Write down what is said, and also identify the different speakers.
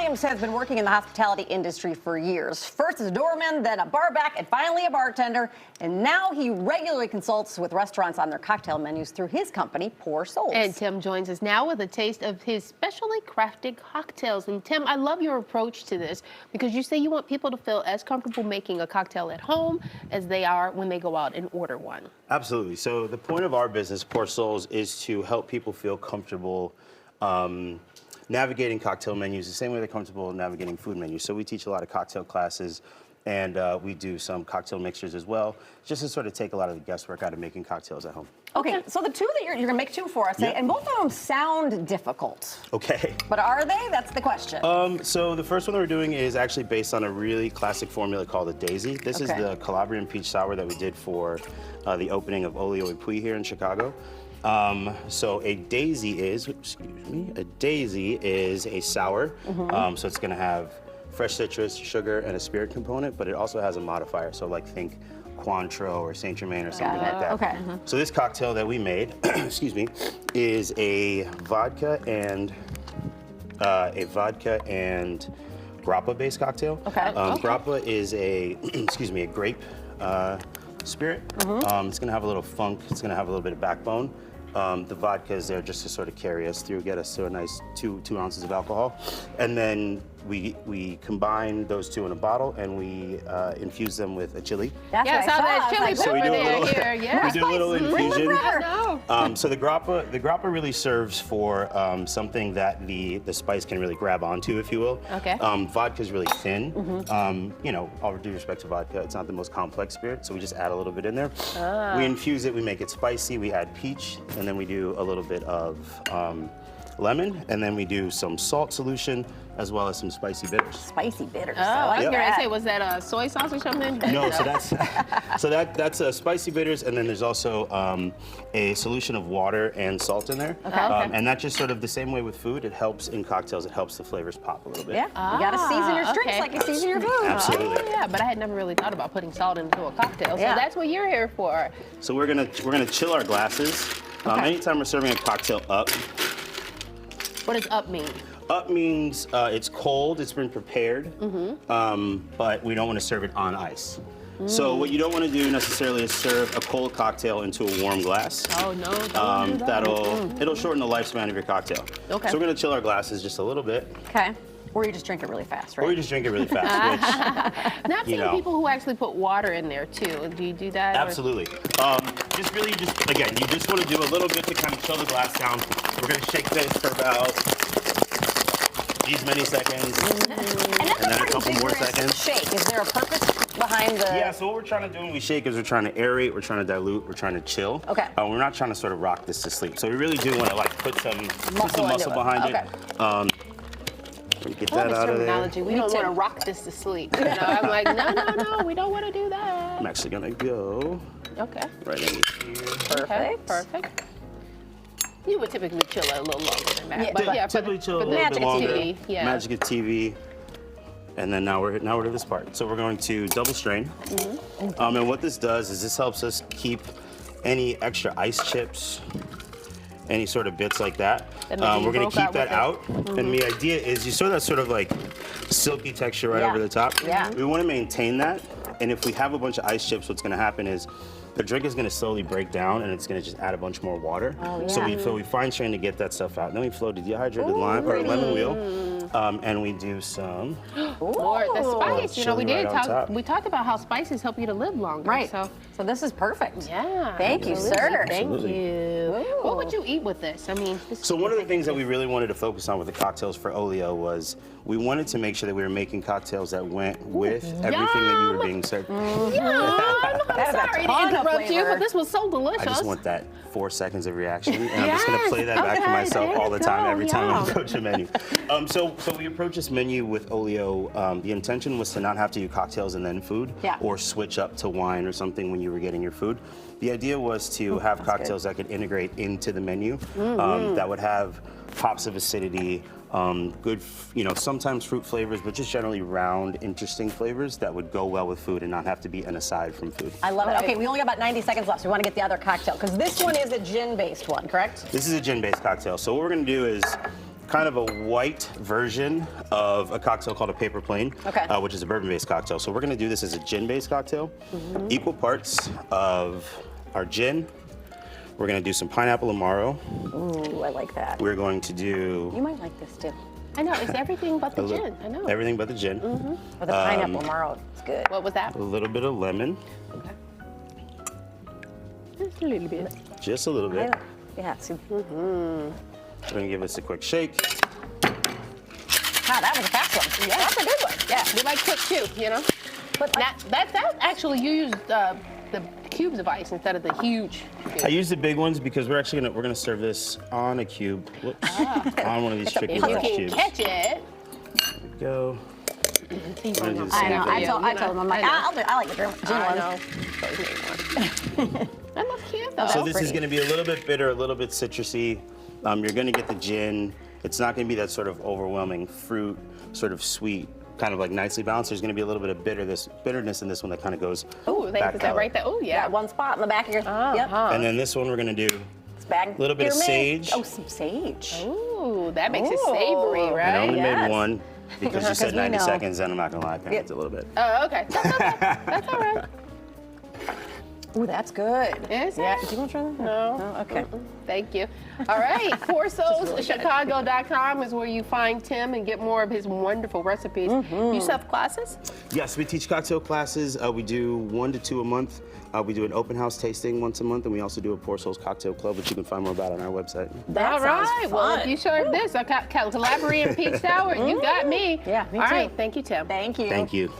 Speaker 1: Williams has been working in the hospitality industry for years. First as a doorman, then a barback, and finally a bartender. And now he regularly consults with restaurants on their cocktail menus through his company, Pour Souls.
Speaker 2: And Tim joins us now with a taste of his specially crafted cocktails. And Tim, I love your approach to this because you say you want people to feel as comfortable making a cocktail at home as they are when they go out and order one.
Speaker 3: Absolutely. So the point of our business, Pour Souls, is to help people feel comfortable navigating cocktail menus the same way they're comfortable navigating food menus. So we teach a lot of cocktail classes, and we do some cocktail mixers as well, just to sort of take a lot of the guesswork out of making cocktails at home.
Speaker 1: Okay, so the two that you're gonna make two for us,
Speaker 3: Yep.
Speaker 1: and both of them sound difficult.
Speaker 3: Okay.
Speaker 1: But are they? That's the question.
Speaker 3: So the first one that we're doing is actually based on a really classic formula called the Daisy. This is the Calabrian peach sour that we did for the opening of Olio e Puy here in Chicago. So a daisy is, a sour. So it's gonna have fresh citrus, sugar, and a spirit component, but it also has a modifier. So like think Cointreau or Saint Germain or something like that.
Speaker 1: Okay.
Speaker 3: So this cocktail that we made, excuse me, is a vodka and grappa-based cocktail.
Speaker 1: Okay.
Speaker 3: Grappa is a, excuse me, a grape spirit. It's gonna have a little funk. It's gonna have a little bit of backbone. The vodka is there just to sort of carry us through, get us to a nice two ounces of alcohol. And then we combine those two in a bottle and we infuse them with a chili.
Speaker 1: That's
Speaker 2: Yeah,
Speaker 1: what
Speaker 2: so
Speaker 1: I saw.
Speaker 2: there's chili
Speaker 3: So we
Speaker 2: pepper
Speaker 3: do a
Speaker 2: there,
Speaker 3: little,
Speaker 2: here, yeah.
Speaker 3: we do a little infusion.
Speaker 2: I know.
Speaker 3: So the grappa really serves for something that the spice can really grab onto, if you will.
Speaker 2: Okay.
Speaker 3: Vodka is really thin. You know, all due respect to vodka, it's not the most complex spirit, so we just add a little bit in there. We infuse it, we make it spicy, we add peach, and then we do a little bit of lemon, and then we do some salt solution as well as some spicy bitters.
Speaker 1: Spicy bitters.
Speaker 2: Oh, I was
Speaker 3: Yep.
Speaker 2: gonna say, was that a soy sauce or something?
Speaker 3: No, so that's spicy bitters, and then there's also a solution of water and salt in there.
Speaker 2: Okay.
Speaker 3: And that's just sort of the same way with food. It helps in cocktails. It helps the flavors pop a little bit.
Speaker 1: Yeah, you gotta season your drinks
Speaker 2: okay.
Speaker 1: like you season your food.
Speaker 3: Absolutely.
Speaker 2: Oh, yeah, but I had never really thought about putting salt into a cocktail, so
Speaker 1: Yeah.
Speaker 2: that's what you're here for.
Speaker 3: So we're gonna chill our glasses. Anytime we're serving a cocktail up,
Speaker 2: What does up mean?
Speaker 3: up means it's cold, it's been prepared, but we don't want to serve it on ice. So what you don't want to do necessarily is serve a cold cocktail into a warm glass.
Speaker 2: Oh, no, don't do that.
Speaker 3: It'll shorten the lifespan of your cocktail.
Speaker 2: Okay.
Speaker 3: So we're gonna chill our glasses just a little bit,
Speaker 1: Okay. Or you just drink it really fast, right?
Speaker 3: or you just drink it really fast,
Speaker 2: And I've
Speaker 3: you
Speaker 2: seen
Speaker 3: know.
Speaker 2: people who actually put water in there too. Do you do that?
Speaker 3: which
Speaker 2: or-
Speaker 3: absolutely. Again, you just want to do a little bit to kind of chill the glass down. We're gonna shake this for about these many seconds.
Speaker 1: And that's
Speaker 3: And then a
Speaker 1: pretty
Speaker 3: couple more
Speaker 1: vigorous
Speaker 3: seconds.
Speaker 1: shake. Is there a purpose behind the?
Speaker 3: Yeah, so what we're trying to do when we shake is we're trying to aerate, we're trying to dilute, we're trying to chill.
Speaker 1: Okay.
Speaker 3: We're not trying to sort of rock this to sleep. So we really do want to like put some
Speaker 1: Muscle into
Speaker 3: muscle
Speaker 1: it.
Speaker 3: behind
Speaker 1: Okay.
Speaker 3: it. Get
Speaker 2: I love
Speaker 3: that
Speaker 2: this
Speaker 3: out of there.
Speaker 2: terminology. We
Speaker 1: Me
Speaker 2: don't
Speaker 1: too.
Speaker 2: want to rock this to sleep. You know, I'm like, no, we don't want to do that.
Speaker 3: I'm actually gonna go
Speaker 2: Okay.
Speaker 3: right in here.
Speaker 2: Okay, perfect. You would typically chill a little longer than that,
Speaker 1: Yeah,
Speaker 2: but yeah,
Speaker 3: Typically chill a
Speaker 2: for the
Speaker 3: little bit longer.
Speaker 2: TV, yeah.
Speaker 3: Magic of TV. And then now we're to this part. So we're going to double strain. And what this does is this helps us keep any extra ice chips, any sort of bits like that.
Speaker 2: That maybe you
Speaker 3: We're gonna
Speaker 2: broke
Speaker 3: keep
Speaker 2: out
Speaker 3: that
Speaker 2: with
Speaker 3: out. And the idea is you saw that sort of like silky texture right
Speaker 1: Yeah.
Speaker 3: over the top.
Speaker 1: Yeah.
Speaker 3: We want to maintain that. And if we have a bunch of ice chips, what's gonna happen is the drink is gonna slowly break down and it's gonna just add a bunch more water. So we fine strain to get that stuff out. Then we float a dehydrated lime or lemon wheel. And we do some
Speaker 2: Lord, the spice. You know, we
Speaker 3: chili
Speaker 2: did
Speaker 3: right on
Speaker 2: talk.
Speaker 3: top.
Speaker 2: We talked about how spices help you to live longer.
Speaker 1: Right.
Speaker 2: So,
Speaker 1: So this is perfect.
Speaker 2: yeah.
Speaker 1: Thank you,
Speaker 2: absolutely.
Speaker 1: sir.
Speaker 2: Thank
Speaker 3: Absolutely.
Speaker 2: you. What would you eat with this? I mean, this
Speaker 3: So one of the things that we really wanted to focus on with the cocktails for Olio was we wanted to make sure that we were making cocktails that went with everything that you were being served.
Speaker 2: I'm
Speaker 1: That is a
Speaker 2: sorry to
Speaker 1: ton of
Speaker 2: interrupt you,
Speaker 1: flavor.
Speaker 2: but this was so delicious.
Speaker 3: I just want that 4 seconds of reaction, and I'm just gonna
Speaker 2: Yes,
Speaker 3: play that back to
Speaker 2: okay,
Speaker 3: myself
Speaker 2: there
Speaker 3: all
Speaker 2: you
Speaker 3: the time,
Speaker 2: go,
Speaker 3: every time I
Speaker 2: yeah.
Speaker 3: approach a menu. So we approach this menu with Olio. The intention was to not have to do cocktails and then food,
Speaker 1: Yeah.
Speaker 3: or switch up to wine or something when you were getting your food. The idea was to have cocktails that could integrate into the menu, that would have pops of acidity, good, sometimes fruit flavors, but just generally round, interesting flavors that would go well with food and not have to be an aside from food.
Speaker 1: I love it. Okay, we only got about 90 seconds left, so we want to get the other cocktail because this one is a gin-based one, correct?
Speaker 3: This is a gin-based cocktail. So what we're gonna do is kind of a white version of a cocktail called a Paper Plane,
Speaker 1: Okay.
Speaker 3: Which is a bourbon-based cocktail. So we're gonna do this as a gin-based cocktail. Equal parts of our gin. We're gonna do some pineapple amaro.
Speaker 1: Ooh, I like that.
Speaker 3: We're going to do
Speaker 1: You might like this too.
Speaker 2: I know, it's everything but the
Speaker 3: a li-
Speaker 2: gin. I know.
Speaker 3: everything but the gin.
Speaker 1: Or the pineapple marrow. It's good.
Speaker 2: What was that?
Speaker 3: A little bit of lemon,
Speaker 2: Just a little bit.
Speaker 3: just a little bit.
Speaker 1: Yeah, see,
Speaker 3: We're gonna give this a quick shake.
Speaker 1: wow, that was a fast one.
Speaker 2: Yeah.
Speaker 1: That's a good one. Yeah.
Speaker 2: We like quick too, you know?
Speaker 1: But
Speaker 2: That actually, you used the cubes of ice instead of the huge cubes.
Speaker 3: I use the big ones because we're gonna serve this on a cube. Whoops. On one of these tricky
Speaker 2: If you
Speaker 3: glass
Speaker 2: can
Speaker 3: cubes.
Speaker 2: catch it.
Speaker 3: There we go.
Speaker 2: He's
Speaker 3: gonna do the
Speaker 1: I
Speaker 3: same
Speaker 1: know.
Speaker 3: for you.
Speaker 1: I told him, I'm like, I like the gin
Speaker 2: I
Speaker 1: one.
Speaker 2: know. I love cute though.
Speaker 3: So this is
Speaker 1: pretty.
Speaker 3: gonna be a little bit bitter, a little bit citrusy. You're gonna get the gin. It's not gonna be that sort of overwhelming fruit, sort of sweet, kind of like nicely balanced. There's gonna be a little bit of bitterness in this one that kind of goes
Speaker 2: Oh, is
Speaker 3: back
Speaker 2: that
Speaker 3: color.
Speaker 2: right there? Oh, yeah.
Speaker 1: That one spot in the back of your.
Speaker 2: Uh-huh.
Speaker 1: Yep.
Speaker 3: And then this one we're gonna do
Speaker 1: It's bag.
Speaker 3: Little bit of
Speaker 1: Spearmint.
Speaker 3: sage.
Speaker 1: Oh, some sage.
Speaker 2: Ooh, that makes it
Speaker 1: Ooh.
Speaker 2: savory,
Speaker 3: I
Speaker 2: right?
Speaker 3: only
Speaker 1: Yes.
Speaker 3: made one because you said
Speaker 1: we
Speaker 3: 90
Speaker 1: know.
Speaker 3: seconds, and I'm not gonna lie, I panicked a little bit.
Speaker 2: Oh, okay. That's okay. That's all right.
Speaker 1: Ooh, that's good.
Speaker 2: Is
Speaker 1: Yeah.
Speaker 2: it?
Speaker 1: Do you want to try that?
Speaker 2: No.
Speaker 1: Okay.
Speaker 2: Thank you. All right, FourSoulsChicago.com is where you find Tim and get more of his wonderful recipes. You still have classes?
Speaker 3: Yes, we teach cocktail classes. We do 1 to 2 a month. We do an open house tasting once a month, and we also do a Four Souls Cocktail Club, which you can find more about on our website.
Speaker 1: That
Speaker 2: All
Speaker 1: sounds
Speaker 2: right. Well, if
Speaker 1: fun.
Speaker 2: you serve this, a Calabria and peach sour, you got me.
Speaker 1: Yeah, me
Speaker 2: All
Speaker 1: too.
Speaker 2: right. Thank you, Tim.
Speaker 1: Thank you.
Speaker 3: Thank you.